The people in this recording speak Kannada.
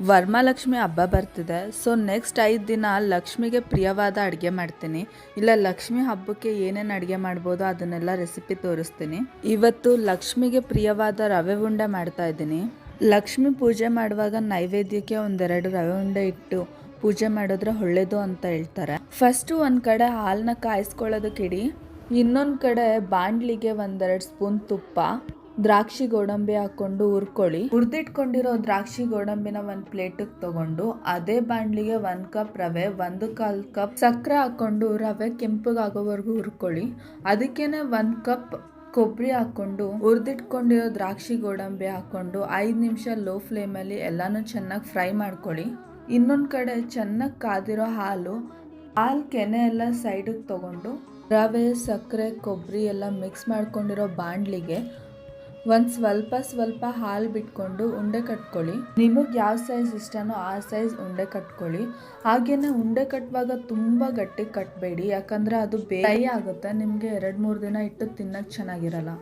ವರಮಹಾಲಕ್ಷ್ಮಿ ಹಬ್ಬ ಬರ್ತಿದೆ. ಸೊ ನೆಕ್ಸ್ಟ್ 5 ದಿನ ಲಕ್ಷ್ಮಿಗೆ ಪ್ರಿಯವಾದ ಅಡುಗೆ ಮಾಡ್ತೀನಿ. ಇಲ್ಲ ಲಕ್ಷ್ಮಿ ಹಬ್ಬಕ್ಕೆ ಏನೇನು ಅಡುಗೆ ಮಾಡ್ಬೋದು ಅದನ್ನೆಲ್ಲ ರೆಸಿಪಿ ತೋರಿಸ್ತೀನಿ. ಇವತ್ತು ಲಕ್ಷ್ಮಿಗೆ ಪ್ರಿಯವಾದ ರವೆ ಉಂಡೆ ಮಾಡ್ತಾ ಇದ್ದೀನಿ. ಲಕ್ಷ್ಮಿ ಪೂಜೆ ಮಾಡುವಾಗ ನೈವೇದ್ಯಕ್ಕೆ 1-2 ರವೆ ಉಂಡೆ ಇಟ್ಟು ಪೂಜೆ ಮಾಡಿದ್ರೆ ಒಳ್ಳೇದು ಅಂತ ಹೇಳ್ತಾರೆ. ಫಸ್ಟು ಒಂದು ಕಡೆ ಹಾಲನ್ನ ಕಾಯಿಸ್ಕೊಳ್ಳೋದಕ್ಕೆ ಇಡಿ. ಇನ್ನೊಂದು ಕಡೆ ಬಾಣಲಿಗೆ 1-2 ಸ್ಪೂನ್ ತುಪ್ಪ, ದ್ರಾಕ್ಷಿ ಗೋಡಂಬಿ ಹಾಕೊಂಡು ಹುರ್ಕೊಳ್ಳಿ. ಹುರಿದಿಟ್ಕೊಂಡಿರೋ ದ್ರಾಕ್ಷಿ ಗೋಡಂಬಿನ ಒಂದು ಪ್ಲೇಟಿಗೆ ತಗೊಂಡು ಅದೇ ಬಾಣಲಿಗೆ 1 ಕಪ್ ರವೆ, 1/4 ಕಪ್ ಸಕ್ಕರೆ ಹಾಕೊಂಡು ರವೆ ಕೆಂಪಗಾಗೋವರೆಗೂ ಹುರ್ಕೊಳ್ಳಿ. ಅದಕ್ಕೇನೆ 1 ಕಪ್ ಕೊಬ್ಬರಿ ಹಾಕೊಂಡು ಹುರಿದಿಟ್ಕೊಂಡಿರೋ ದ್ರಾಕ್ಷಿ ಗೋಡಂಬಿ ಹಾಕೊಂಡು 5 ನಿಮಿಷ ಲೋ ಫ್ಲೇಮಲ್ಲಿ ಎಲ್ಲಾನು ಚೆನ್ನಾಗಿ ಫ್ರೈ ಮಾಡ್ಕೊಳ್ಳಿ. ಇನ್ನೊಂದು ಕಡೆ ಚೆನ್ನಾಗಿ ಕಾದಿರೋ ಹಾಲು ಕೆನೆ ಎಲ್ಲ ಸೈಡಿಗೆ ತಗೊಂಡು ರವೆ, ಸಕ್ಕರೆ, ಕೊಬ್ಬರಿ ಎಲ್ಲ ಮಿಕ್ಸ್ ಮಾಡ್ಕೊಂಡಿರೋ ಬಾಣಲಿಗೆ ಒಂದು ಸ್ವಲ್ಪ ಹಾಲು ಬಿಟ್ಕೊಂಡು ಉಂಡೆ ಕಟ್ಕೊಳ್ಳಿ. ನಿಮಗೆ ಯಾವ ಸೈಜ್ ಇಷ್ಟನೋ ಆ ಸೈಜ್ ಉಂಡೆ ಕಟ್ಕೊಳ್ಳಿ. ಹಾಗೇನೆ ಉಂಡೆ ಕಟ್ಟುವಾಗ ತುಂಬ ಗಟ್ಟಿ ಕಟ್ಟಬೇಡಿ, ಯಾಕಂದರೆ ಅದು ಬೇಗ ಆಗುತ್ತೆ. ನಿಮಗೆ 2-3 ದಿನ ಇಟ್ಟು ತಿನ್ನೋಕ್ಕೆ ಚೆನ್ನಾಗಿರಲ್ಲ.